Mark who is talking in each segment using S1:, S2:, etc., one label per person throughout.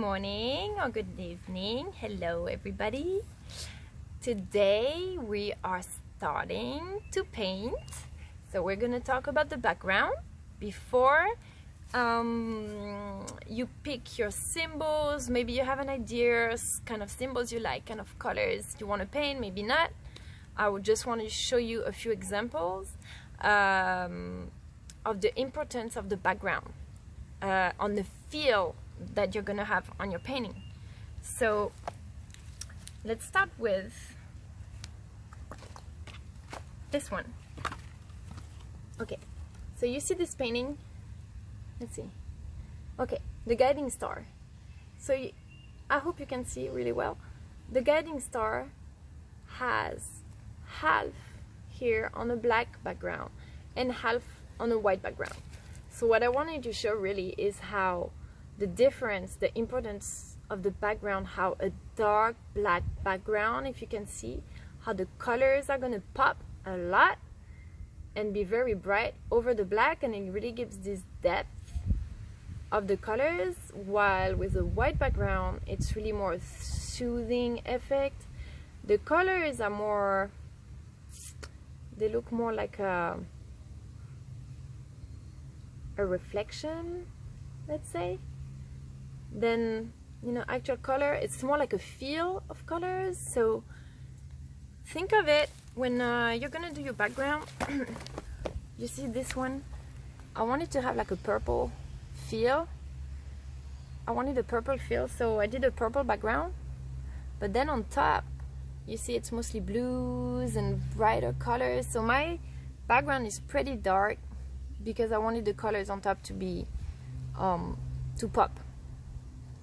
S1: morning or good evening. Hello everybody. Today we are starting to paint. So we're going to talk about the background before you pick your symbols. Maybe you have an idea, kind of symbols you like, kind of colors you want to paint, maybe not. I would just want to show you a few examples of the importance of the background on the feel that you're gonna have on your painting. So let's start with this one. Okay, so you see this painting? Let's see. Okay, the guiding star. So I hope you can see it really well. The guiding star has half here on a black background and half on a white background. So what I wanted to show really is how the difference, the importance of the background, how a dark black background, if you can see, how the colors are going to pop a lot and be very bright over the black, and it really gives this depth of the colors, while with a white background it's really more soothing effect. The colors are more, they look more like a reflection, let's say, then actual color. It's more like a feel of colors. So think of it when you're gonna do your background. You see this one, I wanted to have like a purple feel. I wanted a purple feel, so I did a purple background, but then on top you see it's mostly blues and brighter colors. So my background is pretty dark because I wanted the colors on top to be to pop.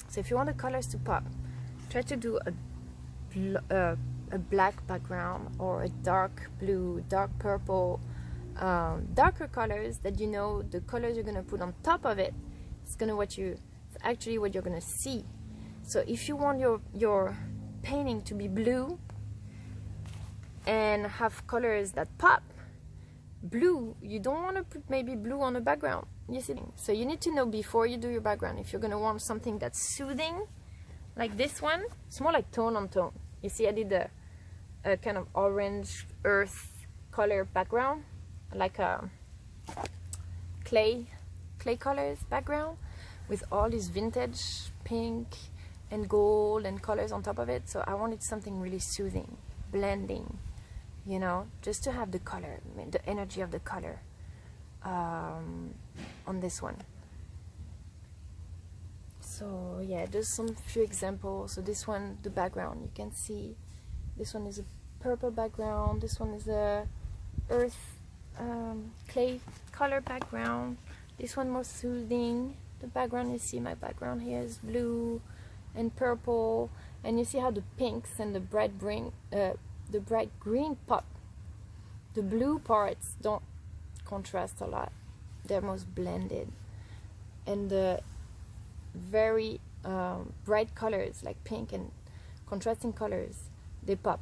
S1: So if you want the colors to pop, try to do a black background or a dark blue, dark purple, darker colors that the colors you're gonna put on top of it, it's actually what you're gonna see. So if you want your painting to be blue and have colors that pop, blue, you don't want to put maybe blue on the background, you see. So you need to know before you do your background if you're going to want something that's soothing, like this one. It's more like tone on tone. You see, I did a kind of orange earth color background, like a clay colors background with all these vintage pink and gold and colors on top of it. So I wanted something really soothing, blending, just to have the color, the energy of the color on this one. So yeah, just some few examples. So this one, the background, you can see this one is a purple background, this one is a earth clay color background, this one more soothing. The background, you see my background here is blue and purple, and you see how the pinks and the bright green pop. The blue parts don't contrast a lot, they're most blended, and the very bright colors like pink and contrasting colors, they pop.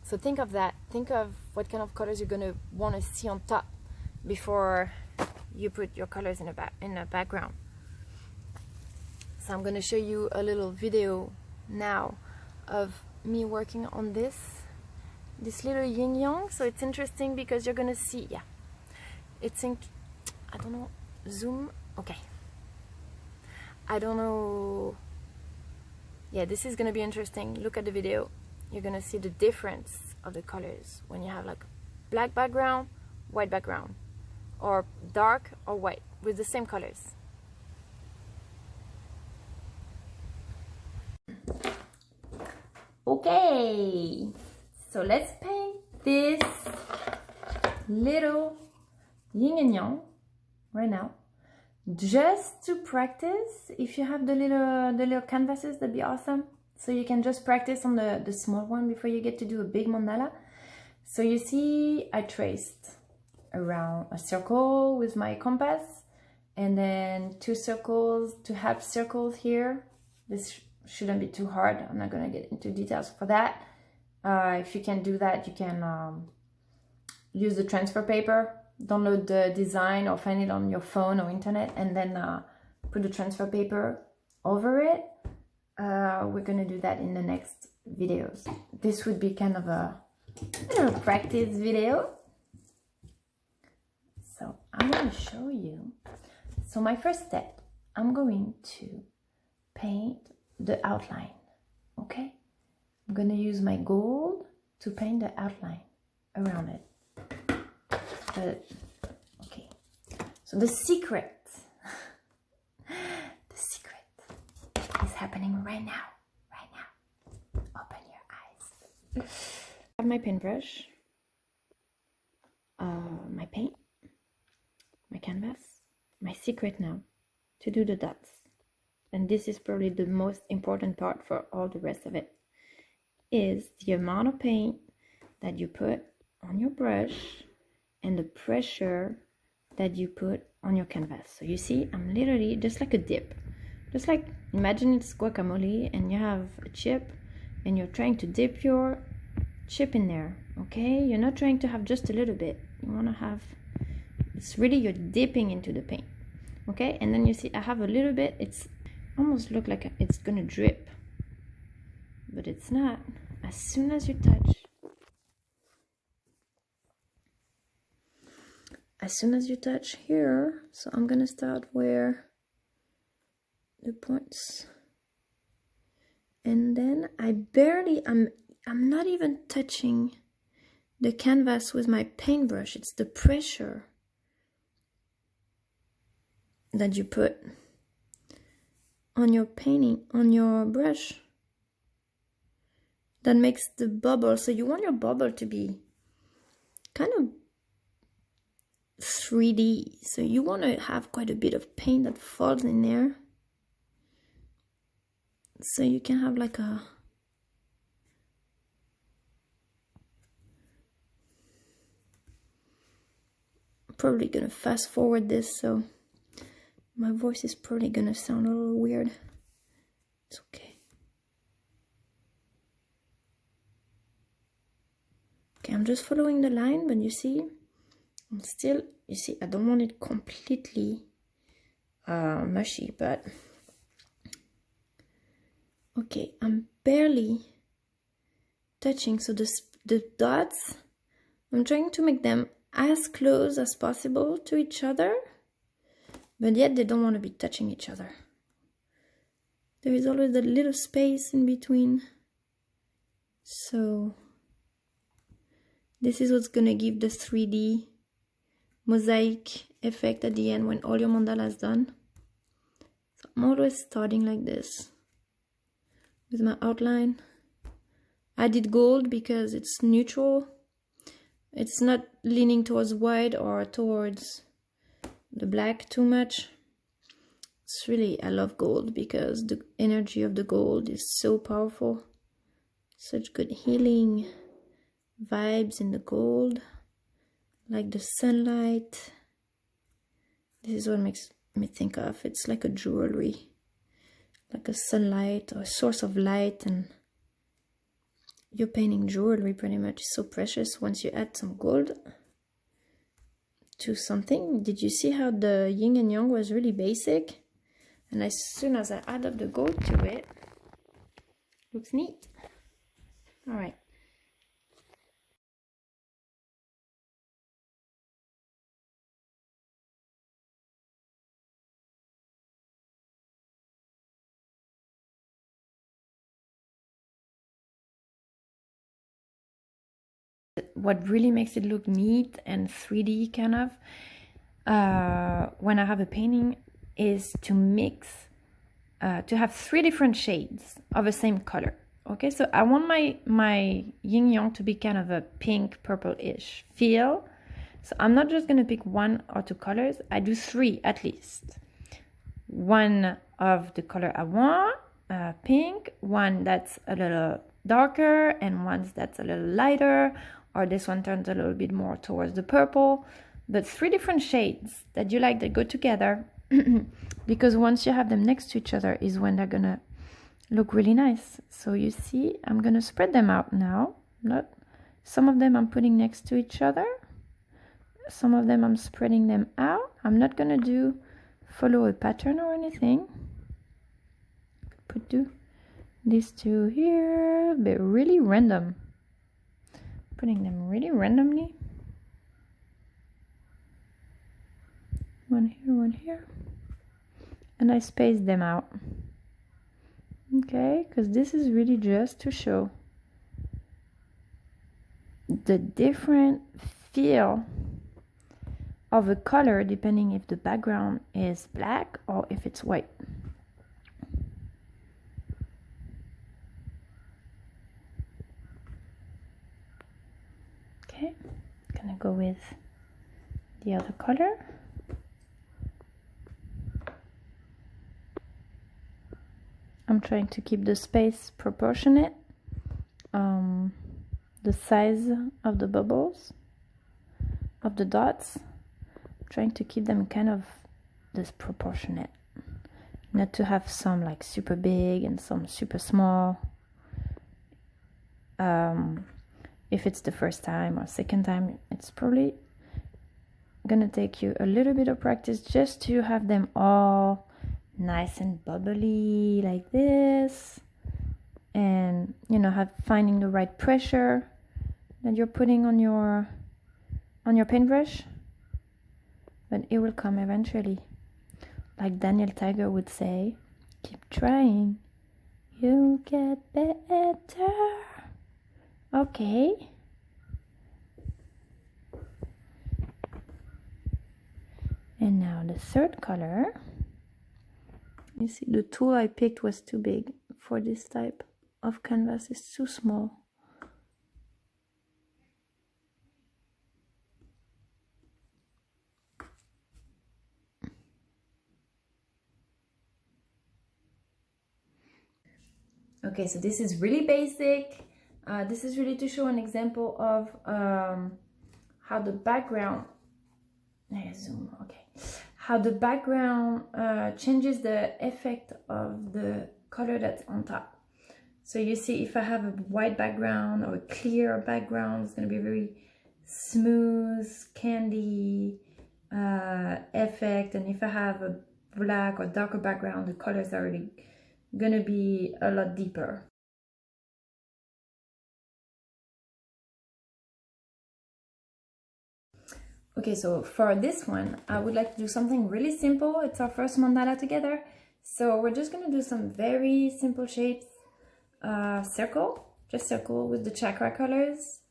S1: So think of that, think of what kind of colors you're going to want to see on top before you put your colors in a background. So I'm going to show you a little video now of me working on this little yin yang. So it's interesting because you're gonna see, I don't know, zoom, okay, I don't know, this is gonna be interesting. Look at the video, you're gonna see the difference of the colors when you have like black background, white background, or dark or white with the same colors. Okay, so let's paint this little yin and yang right now, just to practice. If you have the little canvases, that'd be awesome. So you can just practice on the small one before you get to do a big mandala. So you see, I traced around a circle with my compass, and then 2 circles, 2 half circles here. This shouldn't be too hard. I'm not gonna get into details for that. If you can do that, you can use the transfer paper, download the design or find it on your phone or internet, and then put the transfer paper over it we're gonna do that in the next videos. This would be kind of a little practice video. So I'm going to show you. So my first step, I'm going to paint the outline. Okay, I'm going to use my gold to paint the outline around it. But okay, so the secret is happening right now. Open your eyes. I have my paintbrush, my paint, my canvas. My secret now to do the dots, and this is probably the most important part for all the rest of it, is the amount of paint that you put on your brush and the pressure that you put on your canvas. So you see, I'm literally just like a dip. Just like, imagine it's guacamole and you have a chip and you're trying to dip your chip in there, okay? You're not trying to have just a little bit. You want to have, it's really, you're dipping into the paint, okay? And then you see I have a little bit, it's almost look like it's gonna drip, but it's not. As soon as you touch here, so I'm gonna start where the points, and then I'm not even touching the canvas with my paintbrush. It's the pressure that you put on your painting, on your brush, that makes the bubble. So you want your bubble to be kind of 3D. So you want to have quite a bit of paint that falls in there, so you can have like a probably gonna fast forward this, so my voice is probably gonna sound a little weird. It's okay. Okay, I'm just following the line, but you see, I'm still, you see, I don't want it completely mushy, but okay, I'm barely touching. So the dots, I'm trying to make them as close as possible to each other, but yet they don't want to be touching each other. There is always that little space in between. So this is what's gonna give the 3D mosaic effect at the end when all your mandala is done. So I'm always starting like this with my outline. I did gold because it's neutral. It's not leaning towards white or towards the black too much. It's really, I love gold because the energy of the gold is so powerful. Such good healing vibes in the gold, like the sunlight. This is what makes me think of, it's like a jewelry, like a sunlight or a source of light, and you're painting jewelry pretty much. It's so precious once you add some gold to something. Did you see how the yin and yang was really basic? And as soon as I add up the gold to it, looks neat. All right. What really makes it look neat and 3D kind of, when I have a painting, is to mix, to have 3 different shades of the same color. Okay, so I want my yin yang to be kind of a pink purple-ish feel. So I'm not just gonna pick 1 or 2 colors, I do 3 at least. 1 of the color I want, pink, 1 that's a little darker, and 1 that's a little lighter, or this one turns a little bit more towards the purple. But 3 different shades that you like, that go together, because once you have them next to each other is when they're gonna look really nice. So you see, I'm gonna spread them out now. Some of them I'm putting next to each other, some of them I'm spreading them out. I'm not gonna follow a pattern or anything. Do These two here, they're really random. Putting them really randomly. One here. And I space them out. Okay, because this is really just to show the different feel of a color depending if the background is black or if it's white. Okay, gonna go with the other color. I'm trying to keep the space proportionate, the size of the bubbles, of the dots, trying to keep them kind of disproportionate, not to have some like super big and some super small. If it's the first time or second time, it's probably gonna take you a little bit of practice just to have them all nice and bubbly like this, and you know, finding the right pressure that you're putting on your paintbrush. But it will come eventually. Like Daniel Tiger would say, keep trying, you'll get better. Okay. And now the third color. You see, the tool I picked was too big for this type of canvas. It's too small. Okay, so this is really basic. This is really to show an example of how the background, zoom, okay, how the background changes the effect of the color that's on top. So you see, if I have a white background or a clear background, it's going to be very smooth, candy effect. And if I have a black or darker background, the colors are really gonna be a lot deeper. Okay, so for this one, I would like to do something really simple. It's our first mandala together. So we're just gonna do some very simple shapes. Just circle with the chakra colors.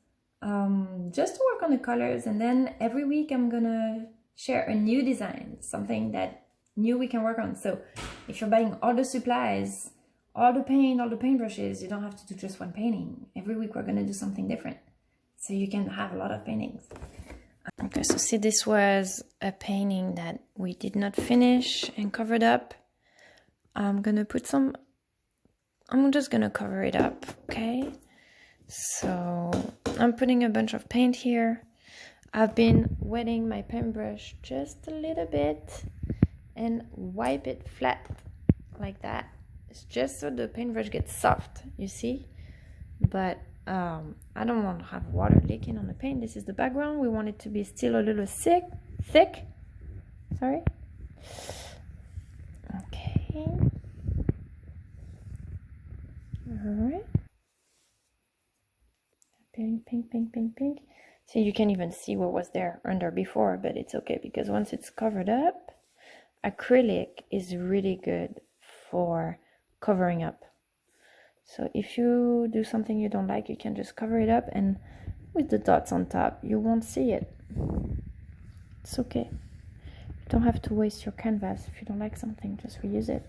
S1: Just to work on the colors, and then every week I'm gonna share a new design, something that new we can work on. So if you're buying all the supplies, all the paint, all the paintbrushes, you don't have to do just one painting. Every week we're gonna do something different, so you can have a lot of paintings. Okay, so see, this was a painting that we did not finish and covered up. I'm just gonna cover it up, okay? So I'm putting a bunch of paint here. I've been wetting my paintbrush just a little bit and wipe it flat like that. It's just so the paintbrush gets soft, you see? But I don't want to have water leaking on the paint. This is the background. We want it to be still a little thick. Sorry. Okay. Alright. Pink. So you can even see what was there under before, but it's okay because once it's covered up, acrylic is really good for covering up. So if you do something you don't like, you can just cover it up, and with the dots on top, you won't see it. It's okay. You don't have to waste your canvas. If you don't like something, just reuse it.